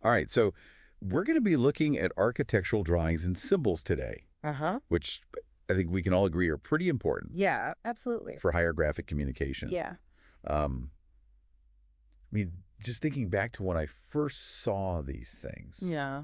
All right, so we're going to be looking at architectural drawings and symbols today, Uh-huh. which I think we can all agree are pretty important Yeah, absolutely. for higher graphic communication. Yeah. Um, I mean, just thinking back to when I first saw these things, Yeah.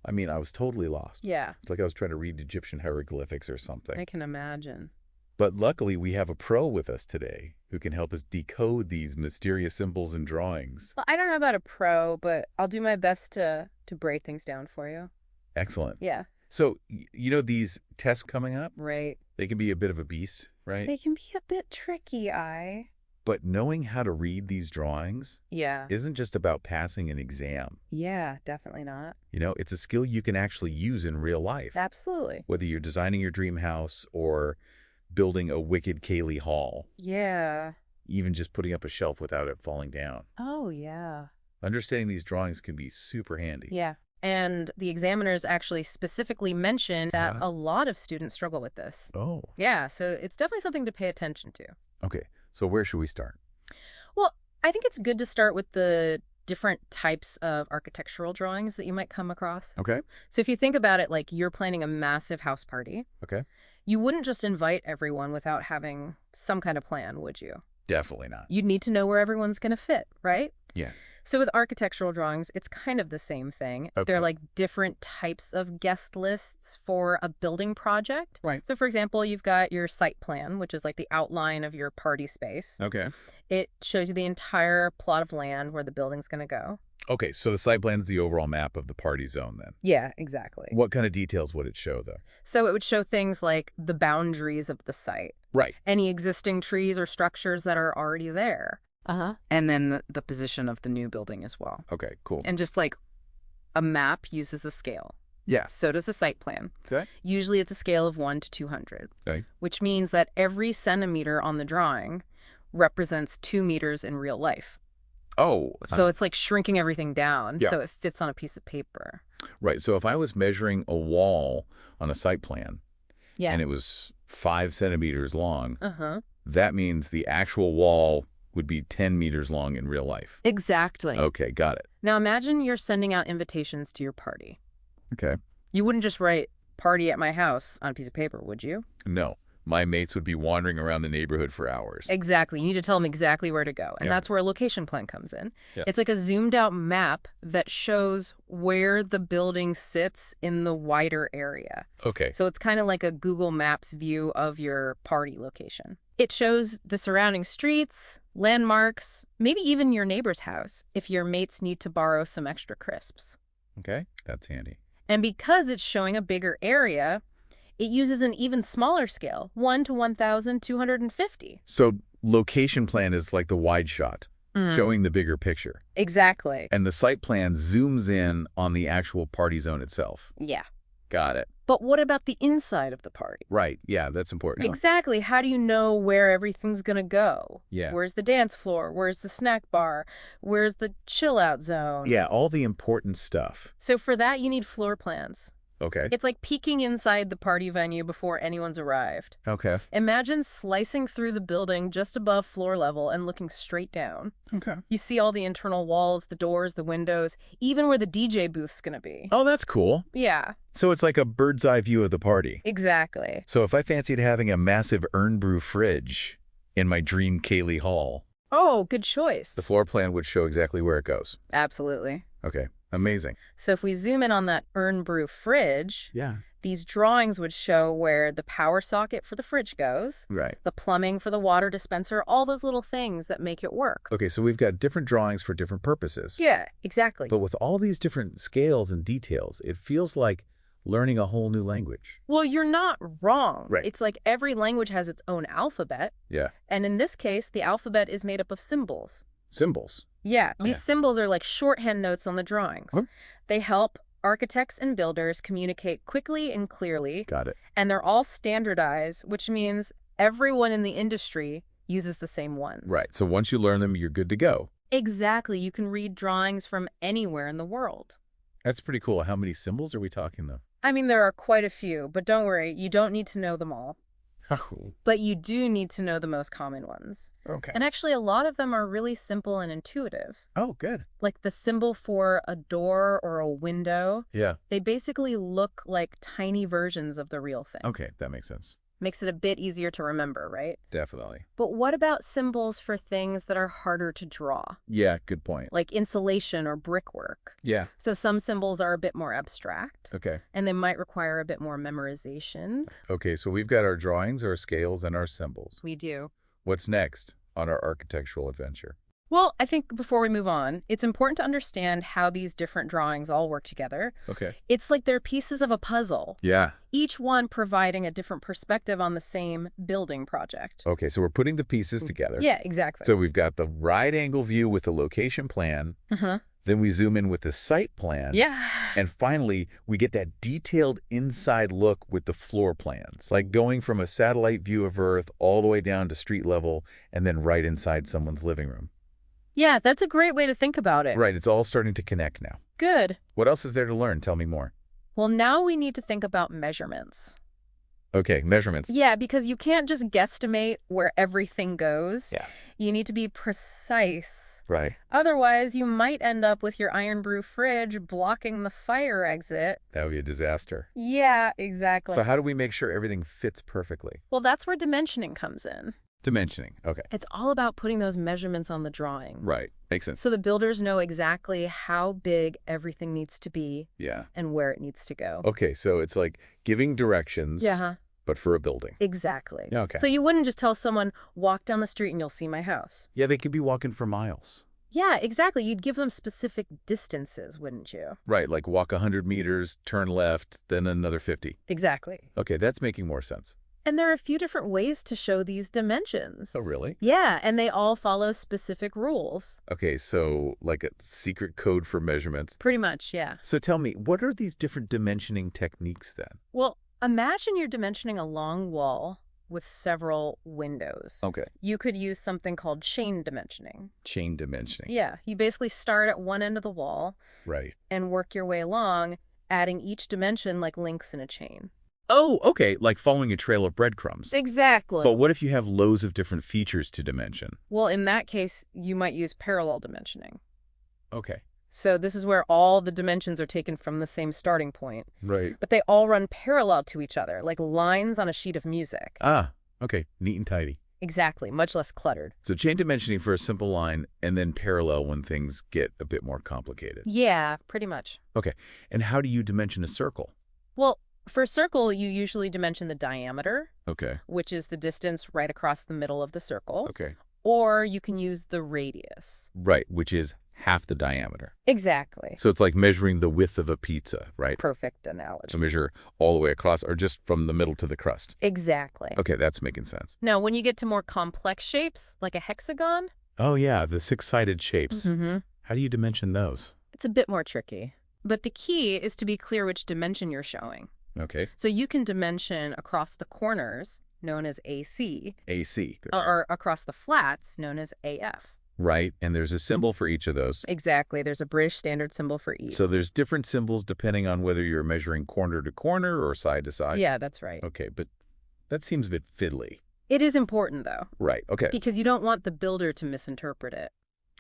I mean, I was totally lost. Yeah. It's like I was trying to read Egyptian hieroglyphics or something. I can imagine. But luckily, we have a pro with us today who can help us decode these mysterious symbols and drawings. Well, I don't know about a pro, but I'll do my best to break things down for you. Excellent. Yeah. So, you know, these tests coming up, Right. they can be a bit of a beast, right? They can be a bit tricky, But knowing how to read these drawings Yeah. isn't just about passing an exam. Yeah, definitely not. You know, it's a skill you can actually use in real life. Absolutely. Whether you're designing your dream house or building a wicked Kaylee Hall, Yeah. even just putting up a shelf without it falling down. Oh, yeah. Understanding these drawings can be super handy. Yeah. And the examiners actually specifically mention that Uh-huh. a lot of students struggle with this. Oh, Yeah, so it's definitely something to pay attention to. okay. So where should we start? Well, I think it's good to start with the different types of architectural drawings that you might come across. Okay. So if you think about it like you're planning a massive house party, Okay. you wouldn't just invite everyone without having some kind of plan, would you? Definitely not. You'd need to know where everyone's going to fit, right? Yeah. So with architectural drawings, it's kind of the same thing. Okay. They're like different types of guest lists for a building project. Right. So for example, you've got your site plan, which is like the outline of your party space. Okay. It shows you the entire plot of land where the building's going to go. Okay, so the site plan is the overall map of the party zone then. Yeah, exactly. What kind of details would it show, though? So it would show things like the boundaries of the site, Right. any existing trees or structures that are already there. Uh-huh. And then the position of the new building as well. Okay, cool. And just like a map uses a scale. Yeah. So does a site plan. Okay. Usually it's a scale of 1 to 200, Okay. which means that every centimeter on the drawing represents 2 meters in real life. Oh. So it's like shrinking everything down Yeah. so it fits on a piece of paper. Right. So if I was measuring a wall on a site plan Yeah. and it was 5 centimeters long, Uh-huh. that means the actual wall would be 10 meters long in real life. Exactly. Okay, got it. Now imagine you're sending out invitations to your party. Okay. You wouldn't just write "party at my house" on a piece of paper, would you? No, my mates would be wandering around the neighborhood for hours. Exactly. You need to tell them exactly where to go. And Yeah. that's where a location plan comes in. Yeah. It's like a zoomed out map that shows where the building sits in the wider area. Okay. So it's kind of like a Google Maps view of your party location. It shows the surrounding streets, landmarks, maybe even your neighbor's house if your mates need to borrow some extra crisps. Okay, that's handy. And because it's showing a bigger area, it uses an even smaller scale, 1 to 1,250. So location plan is like the wide shot, showing the bigger picture. Exactly. And the site plan zooms in on the actual party zone itself. Yeah. Got it. But what about the inside of the party? Right. Yeah, that's important. Exactly. How do you know where everything's going to go? Yeah. Where's the dance floor? Where's the snack bar? Where's the chill out zone? Yeah, all the important stuff. So for that, you need floor plans. Okay. It's like peeking inside the party venue before anyone's arrived. Okay. Imagine slicing through the building just above floor level and looking straight down. Okay. You see all the internal walls, the doors, the windows, even where the DJ booth's going to be. Oh, that's cool. Yeah, So it's like a bird's eye view of the party. exactly. So if I fancied having a massive urn brew fridge in my dream Kaylee Hall, Oh, good choice. the floor plan would show exactly where it goes. Absolutely. Okay. Amazing. So if we zoom in on that urn brew fridge, Yeah. these drawings would show where the power socket for the fridge goes, Right. the plumbing for the water dispenser, all those little things that make it work. Okay, so we've got different drawings for different purposes. Yeah, exactly. But with all these different scales and details, it feels like learning a whole new language. Well, you're not wrong. Right. It's like every language has its own alphabet. Yeah. And in this case, the alphabet is made up of symbols. Symbols. Yeah, these Yeah. symbols are like shorthand notes on the drawings. Huh? They help architects and builders communicate quickly and clearly, Got it. and they're all standardized, which means everyone in the industry uses the same ones. Right. So once you learn them, you're good to go. Exactly. You can read drawings from anywhere in the world. That's pretty cool. How many symbols are we talking, though? I mean, there are quite a few, but don't worry, you don't need to know them all. Oh, But you do need to know the most common ones. okay. And actually, a lot of them are really simple and intuitive. Oh, good. Like the symbol for a door or a window, Yeah. they basically look like tiny versions of the real thing. Okay, that makes sense. Makes it a bit easier to remember, right? Definitely. But what about symbols for things that are harder to draw, Yeah, good point. like insulation or brickwork? Yeah. So some symbols are a bit more abstract, Okay. and they might require a bit more memorization. Okay, so we've got our drawings, our scales, and our symbols. We do. What's next on our architectural adventure? Well, I think before we move on, it's important to understand how these different drawings all work together. Okay. It's like they're pieces of a puzzle, Yeah. each one providing a different perspective on the same building project. Okay, so we're putting the pieces together. Yeah, exactly. So we've got the right angle view with the location plan. Uh-huh. Then we zoom in with the site plan. Yeah. And finally, we get that detailed inside look with the floor plans, like going from a satellite view of Earth all the way down to street level and then right inside someone's living room. Yeah, that's a great way to think about it. Right, it's all starting to connect now. Good. What else is there to learn? Tell me more. Well, now we need to think about measurements. Okay, measurements. Yeah, because you can't just guesstimate where everything goes. Yeah. You need to be precise. Right. Otherwise, you might end up with your iron brew fridge blocking the fire exit. That would be a disaster. Yeah, exactly. So how do we make sure everything fits perfectly? Well, that's where dimensioning comes in. Dimensioning. Okay. It's all about putting those measurements on the drawing. Right. Makes sense. So the builders know exactly how big everything needs to be Yeah. and where it needs to go. Okay, so it's like giving directions, Yeah, but for a building. exactly. Yeah, okay. So you wouldn't just tell someone, walk down the street and you'll see my house. Yeah, they could be walking for miles. Yeah, exactly. You'd give them specific distances, wouldn't you? Right, like walk 100 meters, turn left, then another 50. Exactly. Okay, that's making more sense. And there are a few different ways to show these dimensions. Oh, really? Yeah, and they all follow specific rules. Okay, so like a secret code for measurements. Pretty much, yeah. So tell me, what are these different dimensioning techniques then? Well, imagine you're dimensioning a long wall with several windows. Okay. You could use something called chain dimensioning. Chain dimensioning. Yeah, you basically start at one end of the wall Right. and work your way along, adding each dimension like links in a chain. Oh, okay, like following a trail of breadcrumbs. Exactly. But what if you have loads of different features to dimension? Well, in that case, you might use parallel dimensioning. Okay. So this is where all the dimensions are taken from the same starting point, Right. but they all run parallel to each other, like lines on a sheet of music. Ah, okay, neat and tidy. Exactly, much less cluttered. So chain dimensioning for a simple line and then parallel when things get a bit more complicated. Yeah, pretty much. Okay, and how do you dimension a circle? Well, for a circle, you usually dimension the diameter, Okay, which is the distance right across the middle of the circle, okay. or you can use the radius. Right, which is half the diameter. Exactly. So it's like measuring the width of a pizza, right? Perfect analogy. To measure all the way across or just from the middle to the crust. Exactly. Okay, that's making sense. Now, when you get to more complex shapes, like a hexagon, Oh yeah, the six-sided shapes. mm-hmm. How do you dimension those? It's a bit more tricky. But the key is to be clear which dimension you're showing. Okay. So you can dimension across the corners, known as AC, AC. or across the flats, known as AF. Right, and there's a symbol for each of those. Exactly. There's a British standard symbol for each. So there's different symbols depending on whether you're measuring corner to corner or side to side? Yeah, that's right. Okay, but that seems a bit fiddly. It is important, though, Right, okay. because you don't want the builder to misinterpret it.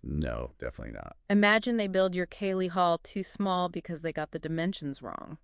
No, definitely not. Imagine they build your Cayley Hall too small because they got the dimensions wrong.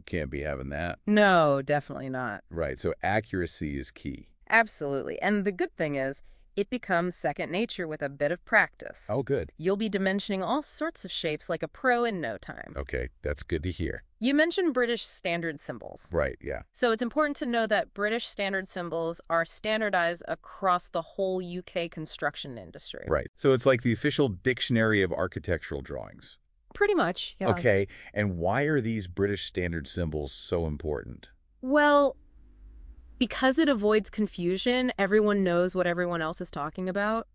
Can't be having that. No, definitely not. Right, so accuracy is key. Absolutely. And the good thing is, it becomes second nature with a bit of practice. Oh, good. You'll be dimensioning all sorts of shapes like a pro in no time. Okay, that's good to hear. You mentioned British standard symbols. Right, yeah. So it's important to know that British standard symbols are standardized across the whole UK construction industry. Right. So it's like the official dictionary of architectural drawings. Pretty much, yeah. Okay, and why are these British standard symbols so important? Well, because it avoids confusion, everyone knows what everyone else is talking about.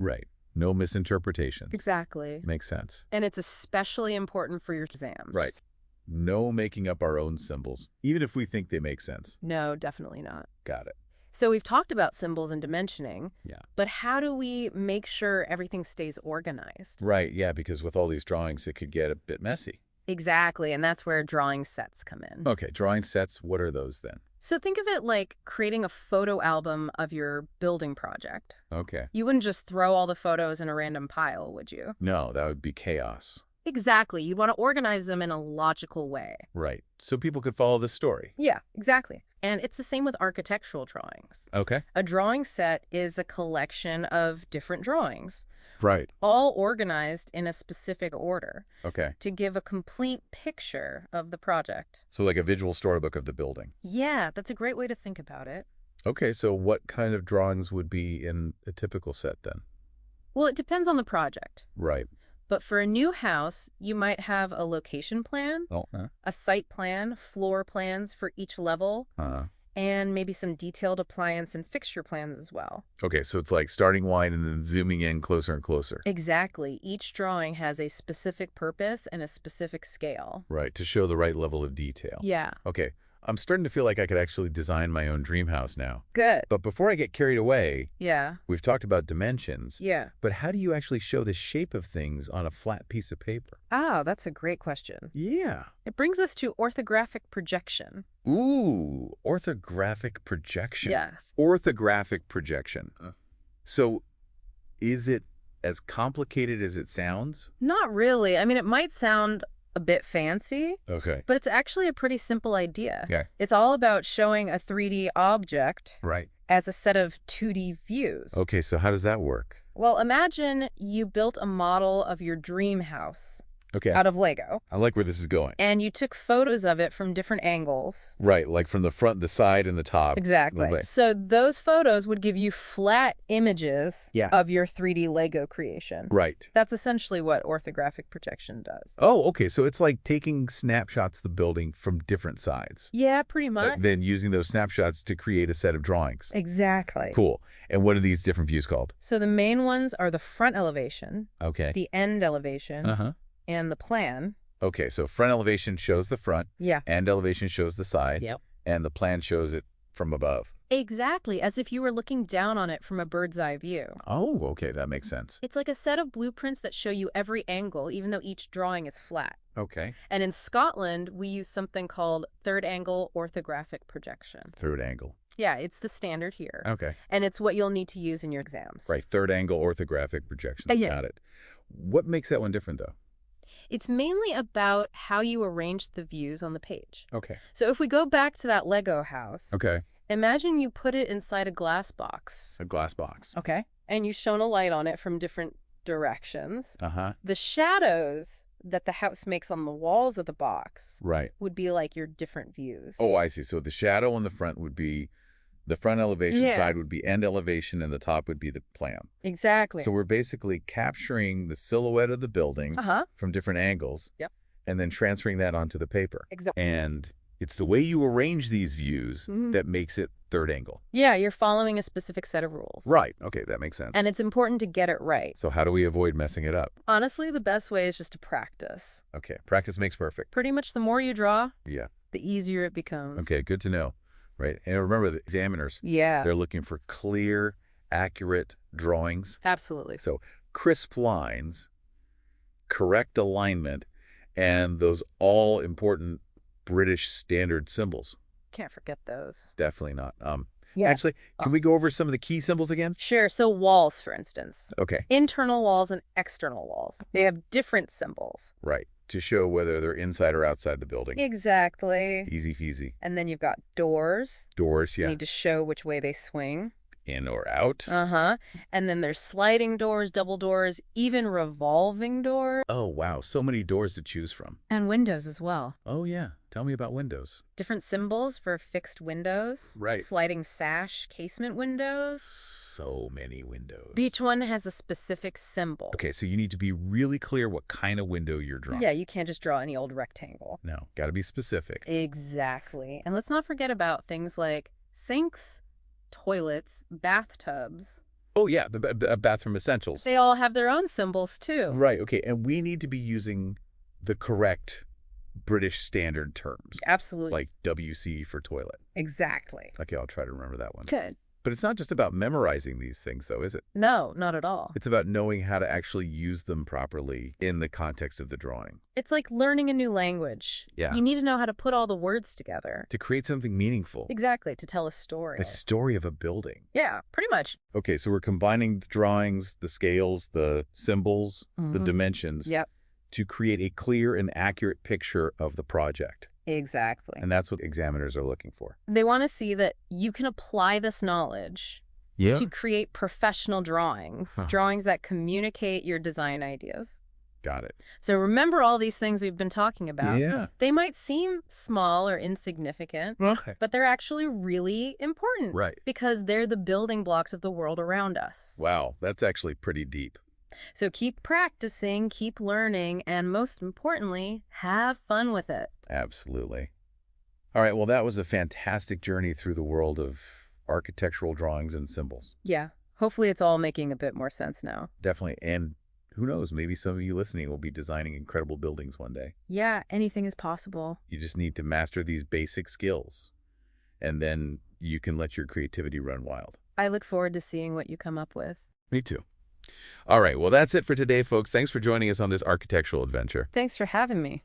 Right. No misinterpretation. Exactly. Makes sense. And it's especially important for your exams. Right. No making up our own symbols, even if we think they make sense. No, definitely not. Got it. So we've talked about symbols and dimensioning. Yeah. But how do we make sure everything stays organized? Right, yeah, because with all these drawings, it could get a bit messy. Exactly, and that's where drawing sets come in. Okay, drawing sets, what are those then? So think of it like creating a photo album of your building project. Okay. You wouldn't just throw all the photos in a random pile, would you? No, that would be chaos. Exactly. You'd want to organize them in a logical way. Right. So people could follow the story. Yeah, exactly. And it's the same with architectural drawings. Okay. A drawing set is a collection of different drawings, Right. all organized in a specific order Okay. to give a complete picture of the project. So like a visual storybook of the building. Yeah, that's a great way to think about it. Okay, so what kind of drawings would be in a typical set then? Well, it depends on the project. Right. But for a new house, you might have a location plan, Oh, a site plan, floor plans for each level, and maybe some detailed appliance and fixture plans as well. Okay, so it's like starting wide and then zooming in closer and closer. Exactly. Each drawing has a specific purpose and a specific scale. Right, to show the right level of detail. Yeah. Okay, I'm starting to feel like I could actually design my own dream house now. Good. But before I get carried away, Yeah. we've talked about dimensions. Yeah. But how do you actually show the shape of things on a flat piece of paper? Ah, that's a great question. Yeah. It brings us to orthographic projection. Ooh, orthographic projection. Yes. Orthographic projection. So is it as complicated as it sounds? Not really. I mean, it might sound a bit fancy, Okay. but it's actually a pretty simple idea. Yeah. It's all about showing a 3D object Right. as a set of 2D views. Okay, so how does that work? Well, imagine you built a model of your dream house Okay. out of Lego, I like where this is going. and you took photos of it from different angles. Right, like from the front, the side, and the top. Exactly. Lovely. So those photos would give you flat images Yeah. of your 3D Lego creation. Right. That's essentially what orthographic projection does. Oh, okay, so it's like taking snapshots of the building from different sides. Yeah, pretty much. Then using those snapshots to create a set of drawings. Exactly. Cool. And what are these different views called? So the main ones are the front elevation, Okay. the end elevation, Uh-huh. and the plan. Okay, so front elevation shows the front, Yeah. end elevation shows the side, Yep. and the plan shows it from above. Exactly, as if you were looking down on it from a bird's eye view. Oh, okay, that makes sense. It's like a set of blueprints that show you every angle, even though each drawing is flat. Okay. And in Scotland, we use something called third angle orthographic projection. Third angle. Yeah, it's the standard here. Okay. And it's what you'll need to use in your exams. Right, third angle orthographic projection. Yeah. Got it. What makes that one different, though? It's mainly about how you arrange the views on the page. Okay. So if we go back to that Lego house, Okay. imagine you put it inside a glass box. A glass box. Okay. And you shone a light on it from different directions. Uh-huh. The shadows that the house makes on the walls of the box Right. would be like your different views. Oh, I see. So the shadow on the front would be the front elevation, Yeah. side would be end elevation, and the top would be the plan. Exactly. So we're basically capturing the silhouette of the building Uh-huh. from different angles. Yep. And then transferring that onto the paper. Exactly. And it's the way you arrange these views Mhm. that makes it third angle. Yeah, you're following a specific set of rules. Right. Okay, that makes sense. And it's important to get it right. So how do we avoid messing it up? Honestly, the best way is just to practice. Okay, practice makes perfect. Pretty much the more you draw, Yeah. the easier it becomes. Okay, good to know. Right. And remember, the examiners, Yeah, they're looking for clear, accurate drawings. absolutely. So crisp lines, correct alignment, and those all important British standard symbols. Can't forget those. Definitely not. Yeah. Actually, can we go over some of the key symbols again? Sure. So walls, for instance. Okay. Internal walls and external walls. They have different symbols. Right. To show whether they're inside or outside the building. Exactly. Easy peasy. And then you've got doors. Doors, You yeah. need to show which way they swing. In or out. Uh-huh. And then there's sliding doors, double doors, even revolving doors. Oh, wow. So many doors to choose from. And windows as well. Oh, yeah. Tell me about windows. Different symbols for fixed windows. Right. Sliding sash casement windows. So many windows. Each one has a specific symbol. Okay, so you need to be really clear what kind of window you're drawing. Yeah, you can't just draw any old rectangle. No, got to be specific. Exactly. And let's not forget about things like sinks, toilets, bathtubs. Oh, yeah, the bathroom essentials. They all have their own symbols too. Right, okay, and we need to be using the correct British standard terms, Absolutely. like WC for toilet. Exactly. Okay, I'll try to remember that one. Good. But it's not just about memorizing these things, though, is it? No, not at all. It's about knowing how to actually use them properly in the context of the drawing. It's like learning a new language. Yeah. You need to know how to put all the words together. To create something meaningful. Exactly, to tell a story. A story of a building. Yeah, pretty much. Okay, so we're combining the drawings, the scales, the symbols, the Mhm. dimensions Yep, to create a clear and accurate picture of the project. exactly. And that's what examiners are looking for. They want to see that you can apply this knowledge Yeah. to create professional drawings, Huh. drawings that communicate your design ideas. Got it. So remember all these things we've been talking about. Yeah. They might seem small or insignificant, Okay. but they're actually really important. Right. Because they're the building blocks of the world around us. Wow, that's actually pretty deep. So keep practicing, keep learning, and most importantly, have fun with it. Absolutely. All right, well, that was a fantastic journey through the world of architectural drawings and symbols. Yeah. Hopefully it's all making a bit more sense now. Definitely. And who knows, maybe some of you listening will be designing incredible buildings one day. Yeah, anything is possible. You just need to master these basic skills, and then you can let your creativity run wild. I look forward to seeing what you come up with. Me too. All right, well, that's it for today, folks. Thanks for joining us on this architectural adventure. Thanks for having me.